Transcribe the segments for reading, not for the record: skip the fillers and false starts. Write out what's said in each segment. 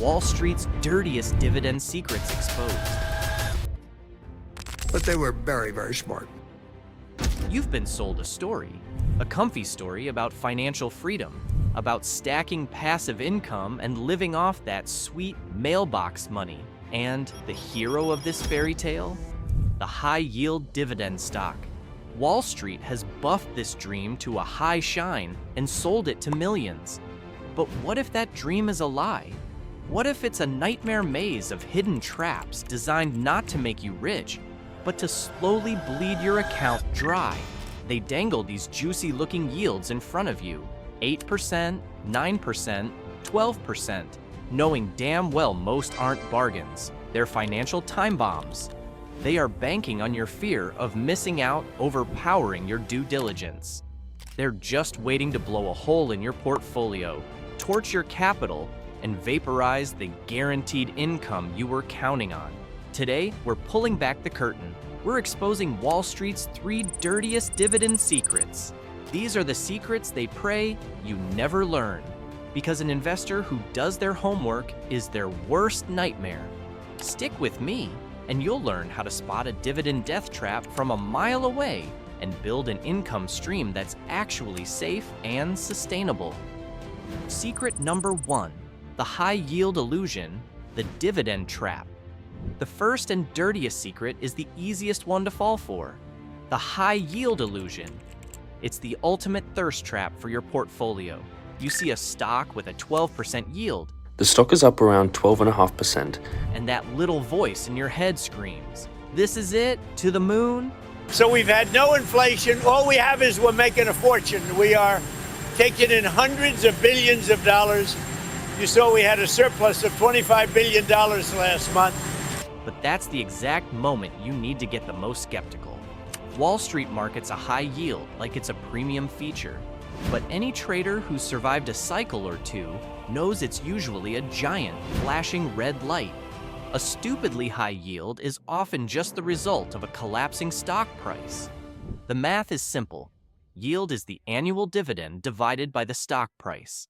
Wall Street's dirtiest dividend secrets exposed. But they were very, very smart. You've been sold a story, a comfy story about financial freedom, about stacking passive income and living off that sweet mailbox money. And the hero of this fairy tale? The high-yield dividend stock. Wall Street has buffed this dream to a high shine and sold it to millions. But what if that dream is a lie? What if it's a nightmare maze of hidden traps designed not to make you rich, but to slowly bleed your account dry? They dangle these juicy-looking yields in front of you, 8%, 9%, 12%, knowing damn well most aren't bargains. They're financial time bombs. They are banking on your fear of missing out, overpowering your due diligence. They're just waiting to blow a hole in your portfolio, torch your capital, and vaporize the guaranteed income you were counting on. Today, we're pulling back the curtain. We're exposing Wall Street's 3 dirtiest dividend secrets. These are the secrets they pray you never learn, because an investor who does their homework is their worst nightmare. Stick with me, and you'll learn how to spot a dividend death trap from a mile away and build an income stream that's actually safe and sustainable. Secret number 1, the high-yield illusion, the dividend trap. The first and dirtiest secret is the easiest one to fall for, the high-yield illusion. It's the ultimate thirst trap for your portfolio. You see a stock with a 12% yield. The stock is up around 12.5%. And that little voice in your head screams, "This is it, to the moon." So we've had no inflation. All we have is we're making a fortune. We are taking in hundreds of billions of dollars. You saw we had a surplus of $25 billion last month. But that's the exact moment you need to get the most skeptical. Wall Street markets a high yield like it's a premium feature. But any trader who's survived a cycle or two knows it's usually a giant, flashing red light. A stupidly high yield is often just the result of a collapsing stock price. The math is simple. Yield is the annual dividend divided by the stock price.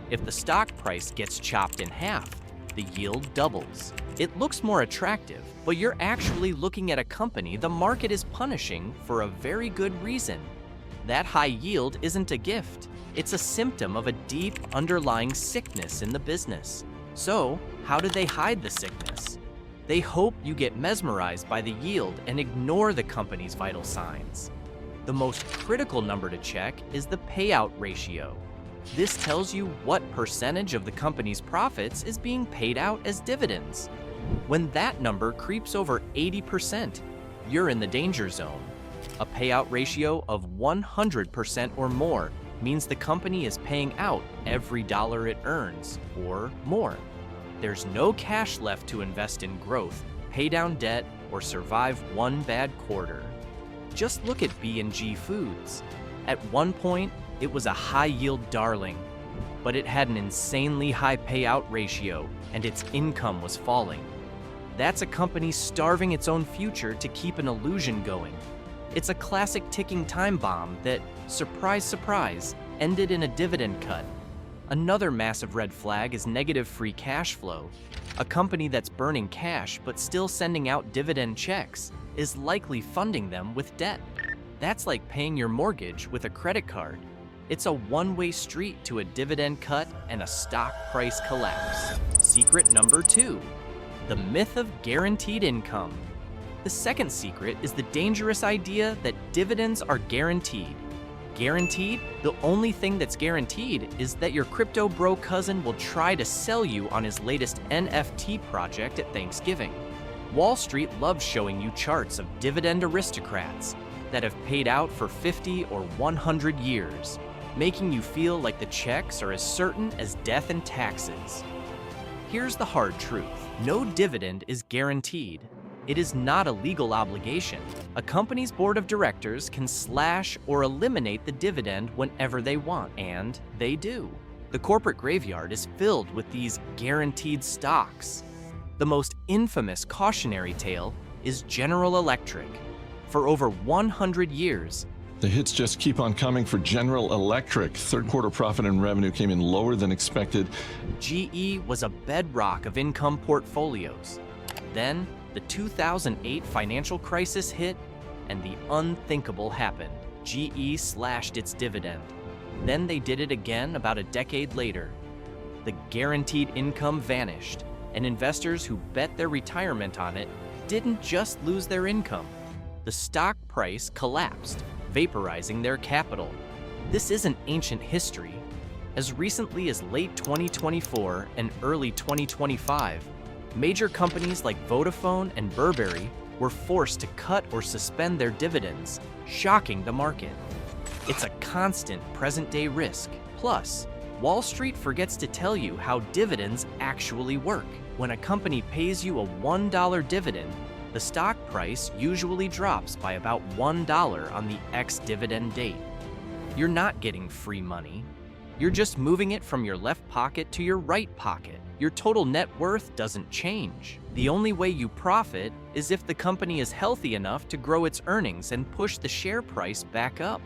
If the stock price gets chopped in half, the yield doubles. It looks more attractive, but you're actually looking at a company the market is punishing for a very good reason. That high yield isn't a gift. It's a symptom of a deep underlying sickness in the business. So, how do they hide the sickness? They hope you get mesmerized by the yield and ignore the company's vital signs. The most critical number to check is the payout ratio. This tells you what percentage of the company's profits is being paid out as dividends. When that number creeps over 80%, you're in the danger zone. A payout ratio of 100% or more means the company is paying out every dollar it earns, or more. There's no cash left to invest in growth, pay down debt, or survive one bad quarter. Just look at B&G Foods. At one point, it was a high-yield darling, but it had an insanely high payout ratio, and its income was falling. That's a company starving its own future to keep an illusion going. It's a classic ticking time bomb that, surprise, surprise, ended in a dividend cut. Another massive red flag is negative free cash flow. A company that's burning cash but still sending out dividend checks is likely funding them with debt. That's like paying your mortgage with a credit card. It's a one-way street to a dividend cut and a stock price collapse. Secret number 2, the myth of guaranteed income. The second secret is the dangerous idea that dividends are guaranteed. Guaranteed? The only thing that's guaranteed is that your crypto bro cousin will try to sell you on his latest NFT project at Thanksgiving. Wall Street loves showing you charts of dividend aristocrats that have paid out for 50 or 100 years, making you feel like the checks are as certain as death and taxes. Here's the hard truth. No dividend is guaranteed. It is not a legal obligation. A company's board of directors can slash or eliminate the dividend whenever they want, and they do. The corporate graveyard is filled with these guaranteed stocks. The most infamous cautionary tale is General Electric. For over 100 years, The hits just keep on coming for General Electric. Third quarter profit and revenue came in lower than expected. GE was a bedrock of income portfolios. Then, the 2008 financial crisis hit, and the unthinkable happened. GE slashed its dividend. Then they did it again about a decade later. The guaranteed income vanished, and investors who bet their retirement on it didn't just lose their income. The stock price collapsed, vaporizing their capital. This isn't ancient history. As recently as late 2024 and early 2025, major companies like Vodafone and Burberry were forced to cut or suspend their dividends, shocking the market. It's a constant present-day risk. Plus, Wall Street forgets to tell you how dividends actually work. When a company pays you a $1 dividend, the stock price usually drops by about $1 on the ex-dividend date. You're not getting free money. You're just moving it from your left pocket to your right pocket. Your total net worth doesn't change. The only way you profit is if the company is healthy enough to grow its earnings and push the share price back up.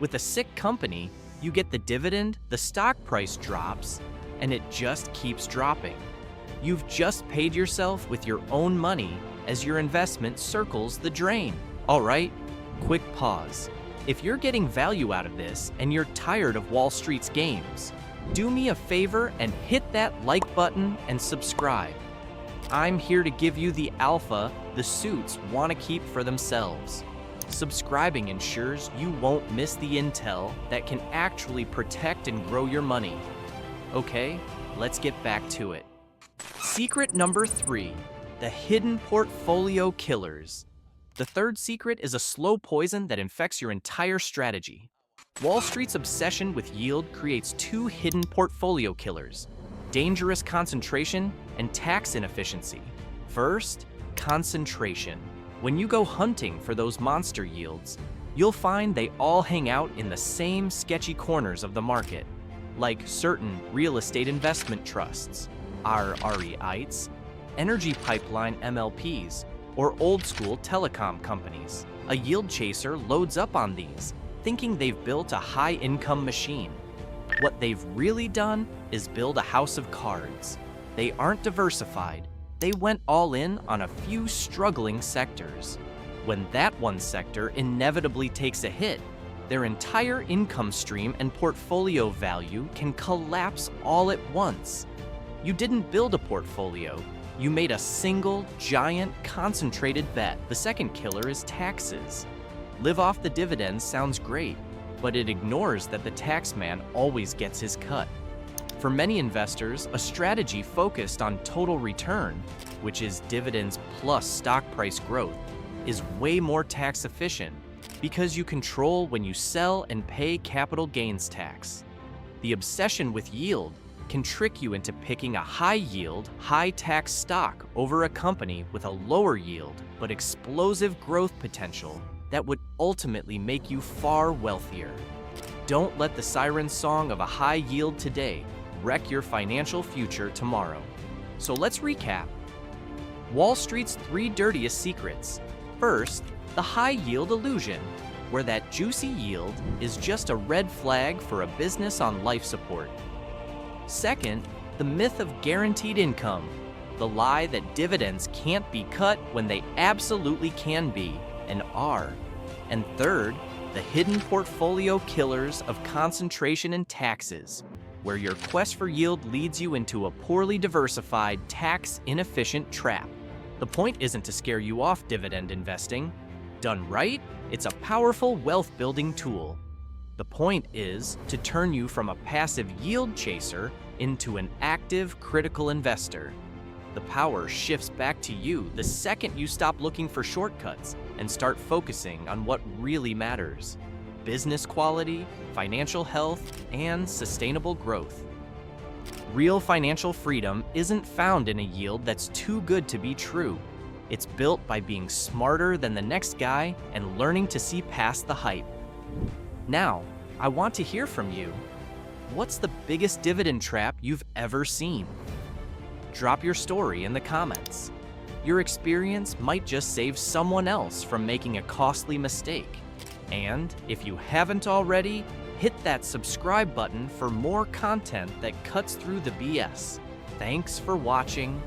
With a sick company, you get the dividend, the stock price drops, and it just keeps dropping. You've just paid yourself with your own money as your investment circles the drain. All right, quick pause. If you're getting value out of this and you're tired of Wall Street's games, do me a favor and hit that like button and subscribe. I'm here to give you the alpha the suits want to keep for themselves. Subscribing ensures you won't miss the intel that can actually protect and grow your money. Okay, let's get back to it. Secret number 3, the hidden portfolio killers. The third secret is a slow poison that infects your entire strategy. Wall Street's obsession with yield creates 2 hidden portfolio killers: dangerous concentration and tax inefficiency. First, concentration. When you go hunting for those monster yields, you'll find they all hang out in the same sketchy corners of the market, like certain real estate investment trusts, REITs, energy pipeline MLPs, or old-school telecom companies. A yield chaser loads up on these, thinking they've built a high-income machine. What they've really done is build a house of cards. They aren't diversified. They went all in on a few struggling sectors. When that one sector inevitably takes a hit, their entire income stream and portfolio value can collapse all at once. You didn't build a portfolio. You made a single, giant, concentrated bet. The second killer is taxes. Live off the dividends sounds great, but it ignores that the tax man always gets his cut. For many investors, a strategy focused on total return, which is dividends plus stock price growth, is way more tax efficient because you control when you sell and pay capital gains tax. The obsession with yield can trick you into picking a high-yield, high-tax stock over a company with a lower yield but explosive growth potential that would ultimately make you far wealthier. Don't let the siren song of a high yield today wreck your financial future tomorrow. So let's recap. Wall Street's 3 dirtiest secrets. First, the high-yield illusion, where that juicy yield is just a red flag for a business on life support. Second, the myth of guaranteed income, the lie that dividends can't be cut when they absolutely can be and are. And third, the hidden portfolio killers of concentration and taxes, where your quest for yield leads you into a poorly diversified, tax-inefficient trap. The point isn't to scare you off dividend investing. Done right, it's a powerful wealth-building tool. The point is to turn you from a passive yield chaser into an active, critical investor. The power shifts back to you the second you stop looking for shortcuts and start focusing on what really matters: business quality, financial health, and sustainable growth. Real financial freedom isn't found in a yield that's too good to be true. It's built by being smarter than the next guy and learning to see past the hype. Now, I want to hear from you. What's the biggest dividend trap you've ever seen? Drop your story in the comments. Your experience might just save someone else from making a costly mistake. And if you haven't already, hit that subscribe button for more content that cuts through the BS. Thanks for watching.